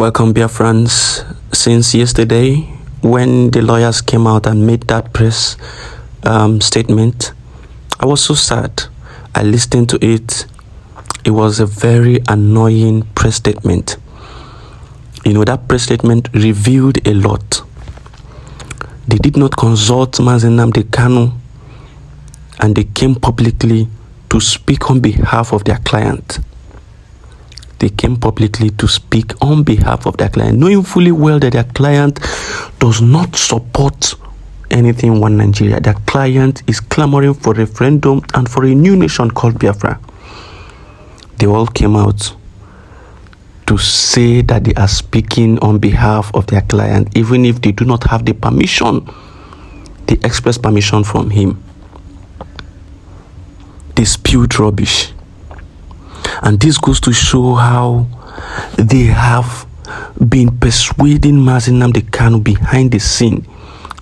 Welcome, Biafrans. Since yesterday, when the lawyers came out and made that press statement, I was so sad. I listened to it. It was a very annoying press statement. You know, that press statement revealed a lot. They did not consult mazi Nnamdi Kanu, and they came publicly to speak on behalf of their client. They came publicly to speak on behalf of their client, knowing fully well that their client does not support anything One Nigeria. Their client is clamoring for referendum and for a new nation called Biafra. They all came out to say that they are speaking on behalf of their client, even if they do not have the permission, the express permission from him. They spewed rubbish. And this goes to show how they have been persuading mazi Nnamdi Kanu behind the scene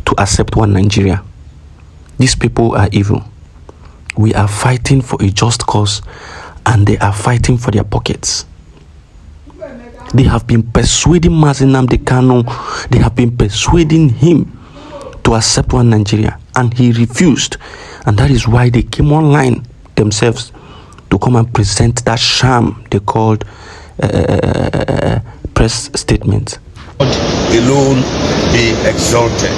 to accept One Nigeria. These people are evil. We are fighting for a just cause, and they are fighting for their pockets. They have been persuading mazi Nnamdi Kanu, they have been persuading him to accept One Nigeria, and he refused. And that is why they came online themselves to come and present that sham they called press statement. God alone be exalted.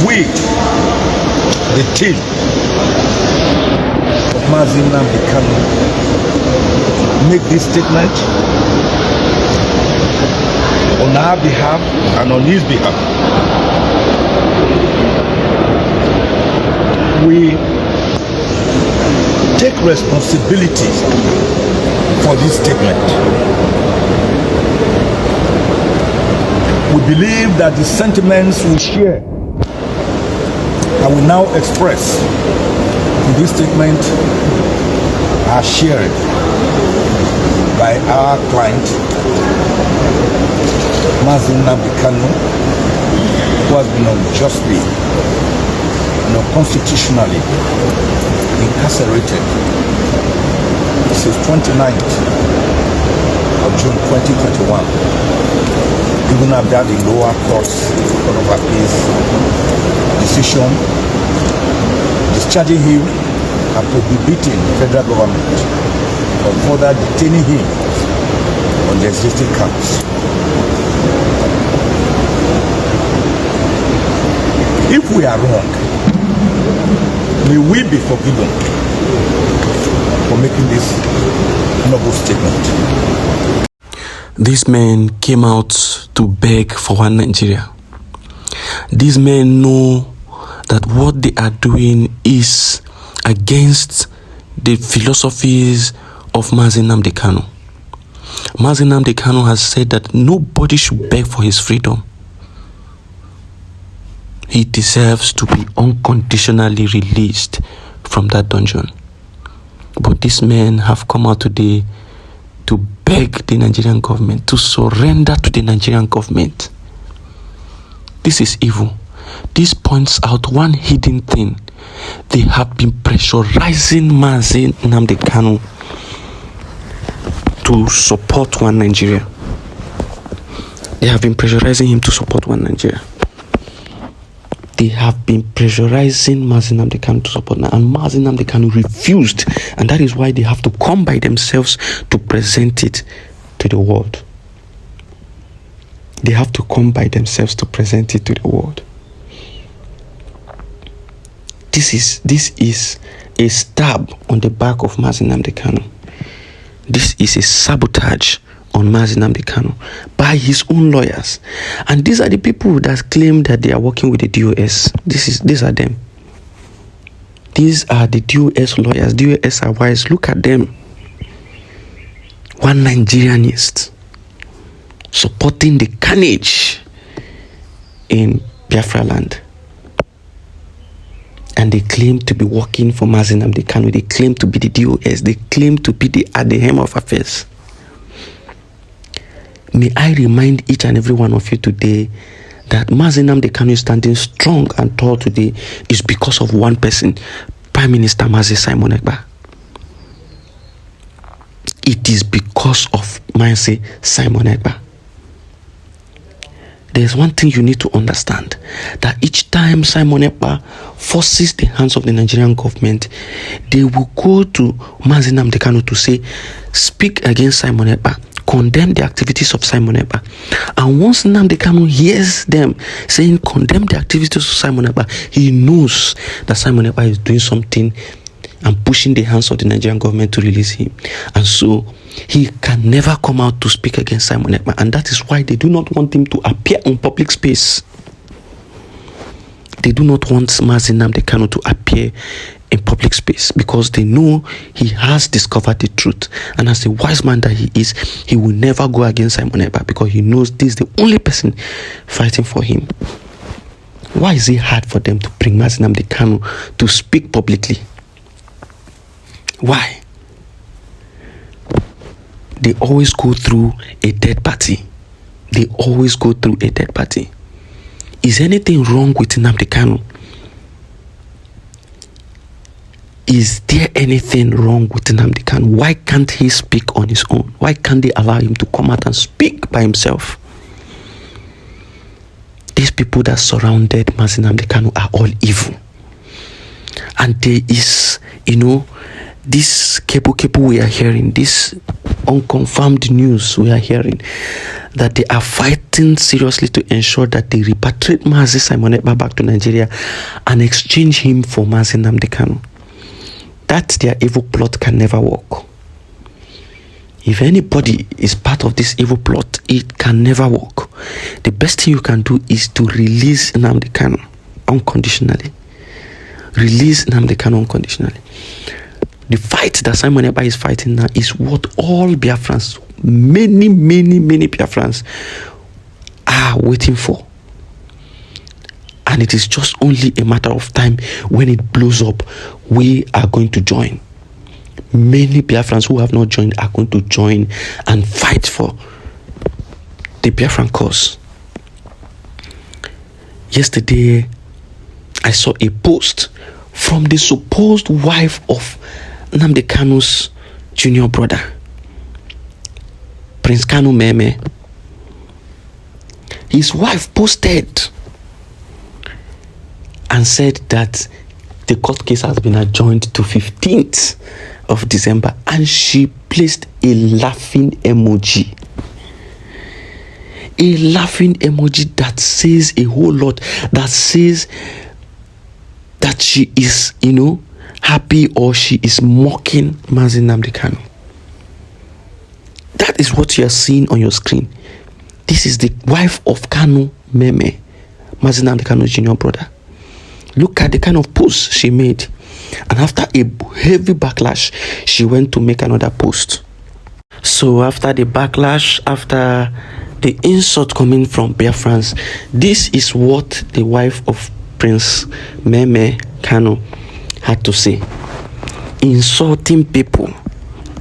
We, the team of mazi Nnamdi Kanu, make this statement on our behalf and on his behalf. We take responsibility for this statement. We believe that the sentiments we share and we now express in this statement are shared by our client, mazi Nnamdi Kanu, who has been unjustly, constitutionally incarcerated since 29th of June 2021, even after the lower courts Court of Appeals decision discharging him and prohibiting the federal government from further detaining him on the existing counts. If we are wrong, may we be forgiven for making this noble statement. These men came out to beg for One Nigeria. These men know that what they are doing is against the philosophies of mazi Nnamdi Kanu. Mazi Nnamdi Kanu has said that nobody should beg for his freedom. He deserves to be unconditionally released from that dungeon. But these men have come out today to beg the Nigerian government to surrender to the Nigerian government. This is evil. This points out one hidden thing. They have been pressurizing mazi Nnamdi Kanu to support One Nigeria. They have been pressurizing him to support One Nigeria. They have been pressurizing mazi Nnamdi Kanu to support now, and mazi Nnamdi Kanu refused, and that is why they have to come by themselves to present it to the world. They have to come by themselves to present it to the world. This is a stab on the back of mazi Nnamdi Kanu. This is a sabotage on mazi Nnamdi Kanu by his own lawyers. And these are the people that claim that they are working with the DOS. These are them. These are the DOS lawyers. DOS are wise. Look at them. One Nigerianist supporting the carnage in Biafra land. And they claim to be working for mazi Nnamdi Kanu. They claim to be the DOS. They claim to be at the helm of affairs. May I remind each and every one of you today that mazi Nnamdi Kanu is standing strong and tall today is because of one person, Prime Minister Mazi Simon Ekpa. It is because of mazi Simon Ekpa. There's one thing you need to understand, that each time Simon Ekpa forces the hands of the Nigerian government, they will go to mazi Nnamdi Kanu to say, speak against Simon Ekpa, condemn the activities of Simon Ekpa. And once Nnamdi Kanu hears them saying condemn the activities of Simon Ekpa, he knows that Simon Ekpa is doing something and pushing the hands of the Nigerian government to release him. And so he can never come out to speak against Simon Ekpa, and that is why they do not want him to appear on public space. They do not want mazi Nnamdi Kanu to appear in public space, because they know he has discovered the truth, and as a wise man that he is, he will never go against Simon Ekpa, because he knows this is the only person fighting for him. Why is it hard for them to bring mazi Nnamdi Kanu to speak publicly? Why? They always go through a dead party. They always go through a dead party. Is anything wrong with Nnamdi Kanu? Is there anything wrong with Nnamdi Kanu? Why can't he speak on his own? Why can't they allow him to come out and speak by himself? These people that surrounded mazi Nnamdi Kanu are all evil. And there is, this kepu we are hearing, this unconfirmed news we are hearing, that they are fighting seriously to ensure that they repatriate mazi Simon Ekpa back to Nigeria and exchange him for mazi Nnamdi Kanu. That their evil plot can never work. If anybody is part of this evil plot, it can never work. The best thing you can do is to release Nnamdi Kanu unconditionally. Release Nnamdi Kanu unconditionally. The fight that Simon Ekpa is fighting now is what all Biafrans, many Biafrans are waiting for. And it is just only a matter of time. When it blows up, we are going to join. Many Biafrans who have not joined are going to join and fight for the Biafran cause. Yesterday, I saw a post from the supposed wife of Nnamdi Kanu's junior brother, Prince Kanu Meme. His wife posted and said that the court case has been adjourned to 15th of December, and she placed a laughing emoji. A laughing emoji that says a whole lot, that says that she is, happy, or she is mocking mazi Nnamdi Kanu. That is what you are seeing on your screen. This is the wife of Kanu Meme, mazi Nnamdi Kanu's junior brother. Look at the kind of post she made. And after a heavy backlash, she went to make another post. So after the backlash, after the insult coming from Biafrans, this is what the wife of Prince Meme Kanu had to say. Insulting people,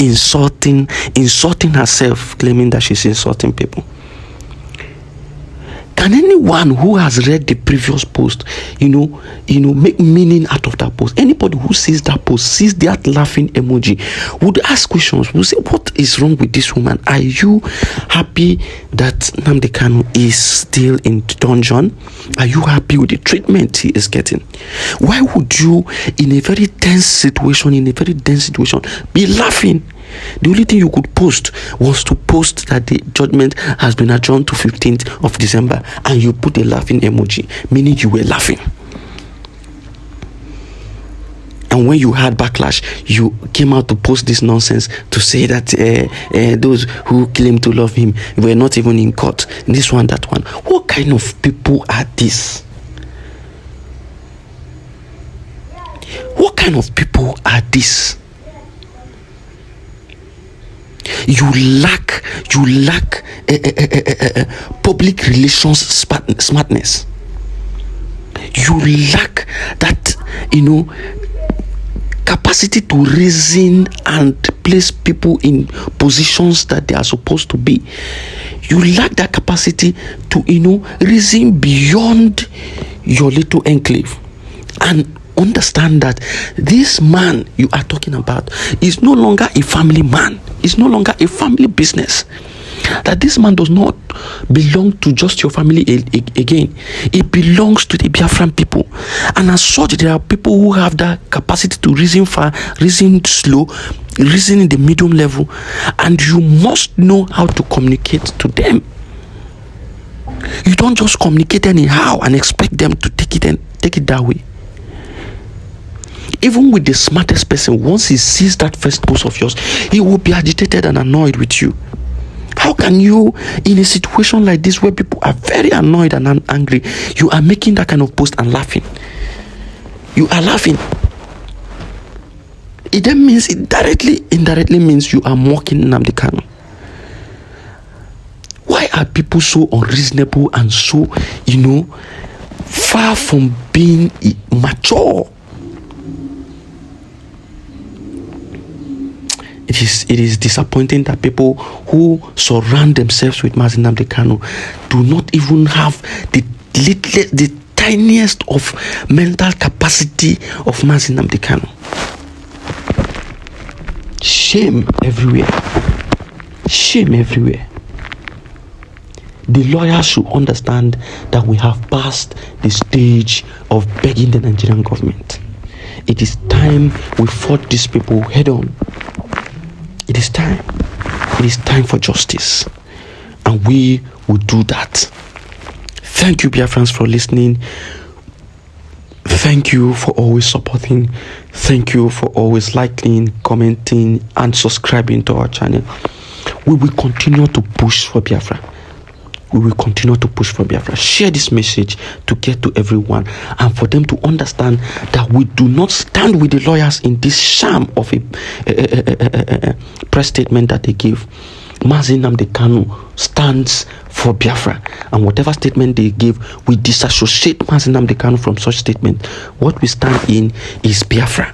insulting herself, claiming that she's insulting people. Can anyone who has read the previous post, make meaning out of that post? Anybody who sees that post, sees that laughing emoji, would ask questions, would say, what is wrong with this woman? Are you happy that Nnamdi Kanu is still in dungeon? Are you happy with the treatment he is getting? Why would you, in a very tense situation, be laughing? The only thing you could post was to post that the judgment has been adjourned to 15th of December, and you put a laughing emoji, meaning you were laughing. And when you had backlash, you came out to post this nonsense to say that those who claim to love him were not even in court. This one, that one. What kind of people are these? What kind of people are these? You lack public relations smartness. You lack that, capacity to reason and place people in positions that they are supposed to be. You lack that capacity to, reason beyond your little enclave. And understand that this man you are talking about is no longer a family man, is no longer a family business. That this man does not belong to just your family again. It belongs to the Biafran people. And as such, there are people who have that capacity to reason far, reason slow, reason in the medium level. And you must know how to communicate to them. You don't just communicate anyhow and expect them to take it that way. Even with the smartest person, once he sees that first post of yours, he will be agitated and annoyed with you. How can you, in a situation like this where people are very annoyed and angry, you are making that kind of post and laughing? You are laughing. It then means, indirectly means you are mocking Nnamdi Kanu. Why are people so unreasonable and so, far from being mature? It is disappointing that people who surround themselves with Mazi Nnamdi Kanu do not even have the tiniest of mental capacity of Mazi Nnamdi Kanu. Shame everywhere. Shame everywhere. The lawyers should understand that we have passed the stage of begging the Nigerian government. It is time we fought these people head on. It is time. It is time for justice. And we will do that. Thank you, Biafrans, for listening. Thank you for always supporting. Thank you for always liking, commenting, and subscribing to our channel. We will continue to push for Biafra. We will continue to push for Biafra. Share this message to get to everyone and for them to understand that we do not stand with the lawyers in this sham of a press statement that they give. Mazi Nnamdi Kanu stands for Biafra, and whatever statement they give, we disassociate Mazi Nnamdi Kanu from such statement. What we stand in is Biafra,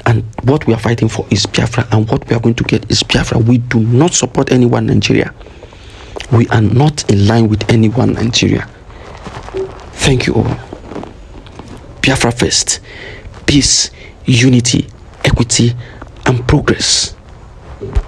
and what we are fighting for is Biafra, and what we are going to get is Biafra. We do not support anyone in Nigeria. We are not in line with anyone in Nigeria. Thank you all. Biafra first. Peace, unity, equity, and progress.